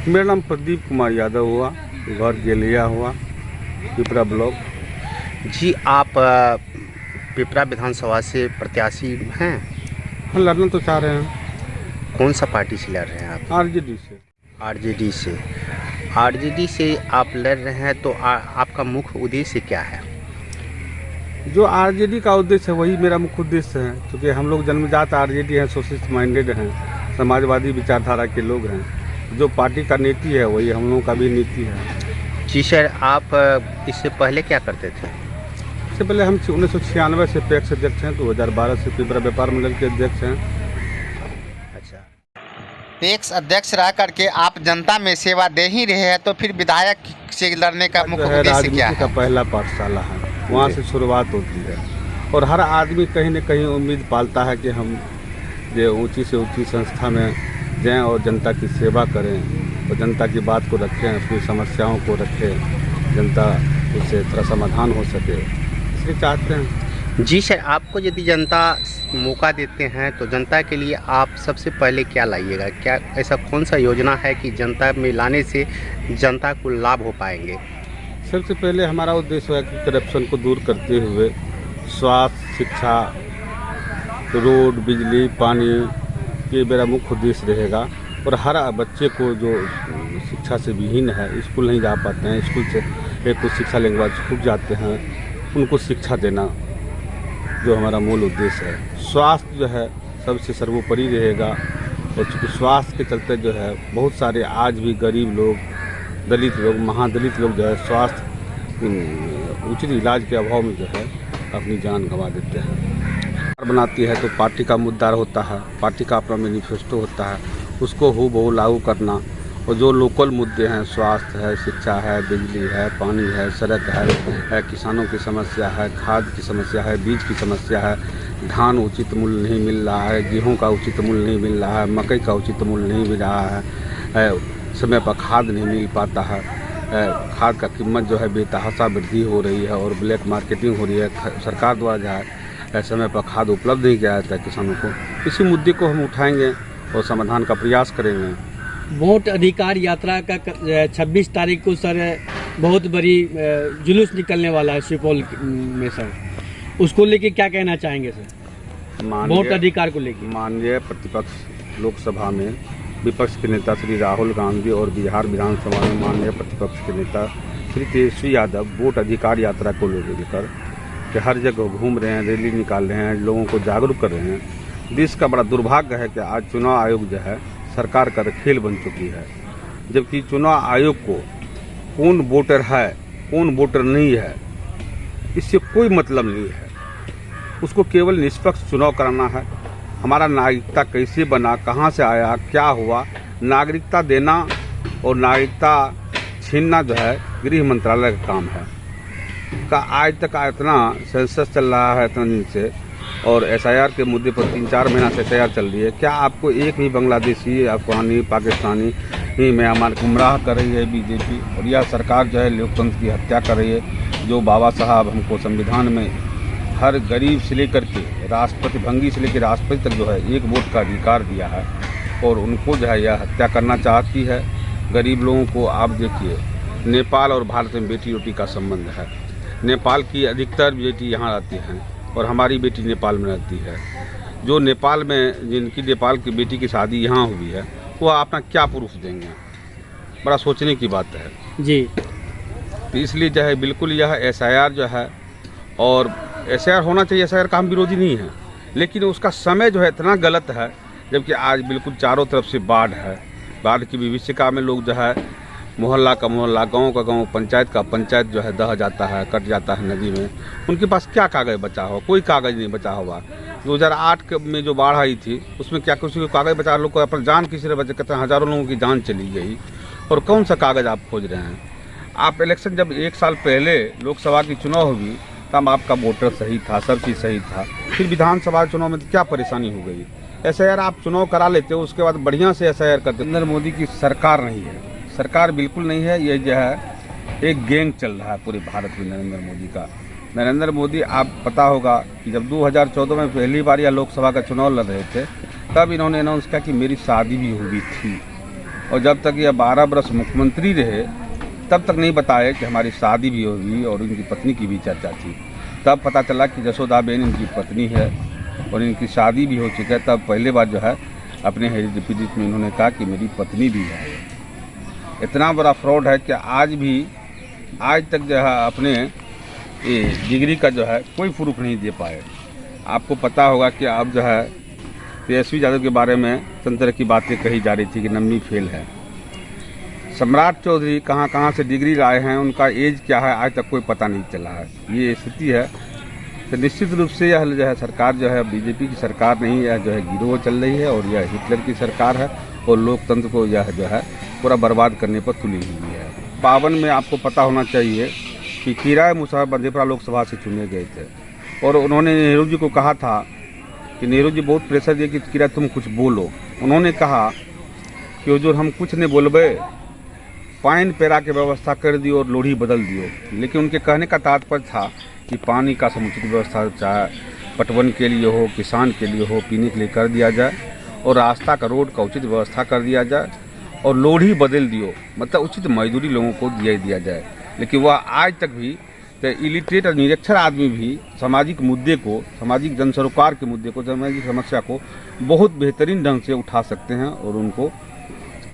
मेरा नाम प्रदीप कुमार यादव हुआ, घर गेलिया हुआ, पिपरा ब्लॉक। जी, आप पिपरा विधानसभा से प्रत्याशी हैं? हम लड़ना तो चाह रहे हैं। कौन सा पार्टी से लड़ रहे हैं आप? आरजेडी से। आरजेडी से आप लड़ रहे हैं, तो आपका मुख्य उद्देश्य क्या है? जो आरजेडी का उद्देश्य है वही मेरा मुख्य उद्देश्य है, क्योंकि हम लोग जन्मजात आरजेडी हैं, सोशलिस्ट माइंडेड हैं, समाजवादी विचारधारा के लोग हैं। जो पार्टी का नीति है वही हम लोगों का भी नीति है। जी सर, आप इससे पहले क्या करते थे? इससे पहले हम 1996 से पैक्स अध्यक्ष हैं, 2012 से पिपरा व्यापार मंडल के अध्यक्ष हैं। अच्छा, पैक्स अध्यक्ष रह करके आप जनता में सेवा दे ही रहे हैं, तो फिर विधायक से लड़ने का मुख्य उद्देश्य क्या है? का पहला पाठशाला है, वहाँ से शुरुआत होती है और हर आदमी कहीं न कहीं उम्मीद पालता है कि हम जो ऊंची से ऊंची संस्था में जाएं और जनता की सेवा करें और जनता की बात को रखें, अपनी समस्याओं को रखें, जनता उससे थोड़ा समाधान हो सके, इसलिए चाहते हैं। जी सर, आपको यदि जनता मौका देते हैं तो जनता के लिए आप सबसे पहले क्या लाइएगा? क्या ऐसा कौन सा योजना है कि जनता में लाने से जनता को लाभ हो पाएंगे? सबसे पहले हमारा उद्देश्य है कि करप्शन को दूर करते हुए स्वास्थ्य, शिक्षा, रोड, बिजली, पानी, ये मेरा मुख्य उद्देश्य रहेगा। और हर बच्चे को जो शिक्षा से विहीन है, स्कूल नहीं जा पाते हैं, स्कूल से कुछ शिक्षा लेने के बाद छूट जाते हैं, उनको शिक्षा देना जो हमारा मूल उद्देश्य है। स्वास्थ्य जो है सबसे सर्वोपरि रहेगा, और चूँकि स्वास्थ्य के चलते जो है बहुत सारे आज भी गरीब लोग, दलित लोग, महादलित लोग जो है स्वास्थ्य उचित इलाज के अभाव में जो है अपनी जान गंवा देते हैं। बनाती है तो पार्टी का मुद्दा होता है, पार्टी का अपना मैनिफेस्टो होता है, उसको हूबहू लागू करना। और जो लोकल मुद्दे हैं, स्वास्थ्य है, शिक्षा है, बिजली है, पानी है, सड़क है, किसानों की समस्या है, खाद की समस्या है, बीज की समस्या है, धान उचित मूल्य नहीं मिल रहा है, गेहूं का उचित मूल्य नहीं मिल रहा है, मकई का उचित मूल्य नहीं मिल रहा है, समय पर खाद नहीं मिल पाता है, खाद का कीमत जो है बेतहाशा वृद्धि हो रही है और ब्लैक मार्केटिंग हो रही है, सरकार द्वारा जो है समय पर खाद उपलब्ध नहीं किया जाता है किसानों को। इसी मुद्दे को हम उठाएंगे और समाधान का प्रयास करेंगे। वोट अधिकार यात्रा का 26 तारीख को सर बहुत बड़ी जुलूस निकलने वाला है सुपौल में सर, उसको लेके क्या कहना चाहेंगे सर? वोट अधिकार को लेके माननीय प्रतिपक्ष लोकसभा में विपक्ष के नेता श्री राहुल गांधी और बिहार विधानसभा में माननीय प्रतिपक्ष के नेता श्री तेजस्वी यादव वोट अधिकार यात्रा को लेकर कि हर जगह घूम रहे हैं, रैली निकाल रहे हैं, लोगों को जागरूक कर रहे हैं। देश का बड़ा दुर्भाग्य है कि आज चुनाव आयोग जो है सरकार का खेल बन चुकी है, जबकि चुनाव आयोग को कौन वोटर है, कौन वोटर नहीं है, इससे कोई मतलब नहीं है। उसको केवल निष्पक्ष चुनाव कराना है। हमारा नागरिकता कैसे बना, कहाँ से आया, क्या हुआ, नागरिकता देना और नागरिकता छीनना जो है गृह मंत्रालय का काम है। का आज तक इतना सेंसस चल रहा है इतना दिन से, और एसआईआर के मुद्दे पर 3-4 महीना से एसआईआर चल रही है। क्या आपको एक भी बांग्लादेशी, अफगानी, पाकिस्तानी ही म्यांमार गुमराह कर रही है बीजेपी? और यह सरकार जो है लोकतंत्र की हत्या कर रही है। जो बाबा साहब हमको संविधान में हर गरीब से लेकर के राष्ट्रपति भंगी से लेकर राष्ट्रपति तक जो है एक वोट का अधिकार दिया है, और उनको जो है यह हत्या करना चाहती है। गरीब लोगों को आप देखिए, नेपाल और भारत में बेटी रोटी का संबंध है। नेपाल की अधिकतर बेटी यहाँ रहती हैं और हमारी बेटी नेपाल में रहती है। जो नेपाल में, जिनकी नेपाल की बेटी की शादी यहाँ हुई है, वो अपना क्या प्रूफ देंगे? बड़ा सोचने की बात है जी। तो इसलिए जो है बिल्कुल यह एसआईआर जो है, और एसआईआर होना चाहिए, एसआईआर का हम विरोधी नहीं है, लेकिन उसका समय जो है इतना गलत है, जबकि आज बिल्कुल चारों तरफ से बाढ़ है। बाढ़ की विभीषिका में लोग जो है मोहल्ला का मोहल्ला, गांव का गांव, पंचायत का पंचायत जो है दह जाता है, कट जाता है नदी में। उनके पास क्या कागज़ बचा हो? कोई कागज़ नहीं बचा हुआ। 2008 में जो बाढ़ आई थी उसमें क्या किसी को कागज़ बचा? लोग को अपना जान किसी ने बचा? कहते हैं हज़ारों लोगों की जान चली गई। और कौन सा कागज़ आप खोज रहे हैं? आप इलेक्शन जब 1 साल पहले लोकसभा की चुनाव हुई तब आपका वोटर सही था, सब चीज़ सही था, फिर विधानसभा चुनाव में क्या परेशानी हो गई? एसआईआर आप चुनाव करा लेते हो, उसके बाद बढ़िया से एसआईआर करते। नरेंद्र मोदी की सरकार नहीं है, सरकार बिल्कुल नहीं है। ये जो है एक गैंग चल रहा है पूरे भारत में नरेंद्र मोदी का। नरेंद्र मोदी, आप पता होगा कि जब 2014 में पहली बार यह लोकसभा का चुनाव लड़ रहे थे, तब इन्होंने अनाउंस किया कि मेरी शादी भी हुई थी। और जब तक यह 12 वर्ष मुख्यमंत्री रहे तब तक नहीं बताया कि हमारी शादी भी होगी और इनकी पत्नी की भी चर्चा थी। तब पता चला कि जसोदाबेन इनकी पत्नी है और इनकी शादी भी हो चुकी है। तब पहले बार जो है अपने हेरिटेज में इन्होंने कहा कि मेरी पत्नी भी है। इतना बड़ा फ्रॉड है कि आज तक जो है अपने ये डिग्री का जो है कोई प्रूफ नहीं दे पाए। आपको पता होगा कि अब जो है तेजस्वी यादव के बारे में तरह की बातें कही जा रही थी कि नम्मी फेल है। सम्राट चौधरी कहाँ से डिग्री लाए हैं, उनका एज क्या है आज तक कोई पता नहीं चला है। ये स्थिति है तो निश्चित रूप से यह जो है सरकार जो है बीजेपी की सरकार नहीं, यह जो है गिरोह चल रही है और यह हिटलर की सरकार है और लोकतंत्र को यह जो है पूरा बर्बाद करने पर तुली हुई है। 52 में आपको पता होना चाहिए कि किराए मुसाफिर बंदीपुरा लोकसभा से चुने गए थे और उन्होंने नेहरू जी को कहा था कि नेहरू जी बहुत प्रेशर दिए कि किराए तुम कुछ बोलो। उन्होंने कहा कि हुजूर हम कुछ नहीं बोलबे, पानी पेरा के व्यवस्था कर दियो और लोढ़ी बदल दियो। लेकिन उनके कहने का तात्पर्य था कि पानी का समुचित व्यवस्था चाहे पटवन के लिए हो, किसान के लिए हो, पीने के लिए कर दिया जाए और रास्ता का रोड का उचित व्यवस्था कर दिया जाए और लोढ़ी बदल दियो, मतलब उचित मजदूरी लोगों को दिया जाए। लेकिन वह आज तक भी तो इलिटरेट और निरक्षर आदमी भी सामाजिक मुद्दे को, सामाजिक जन सरोकार के मुद्दे को, सामाजिक समस्या को बहुत बेहतरीन ढंग से उठा सकते हैं और उनको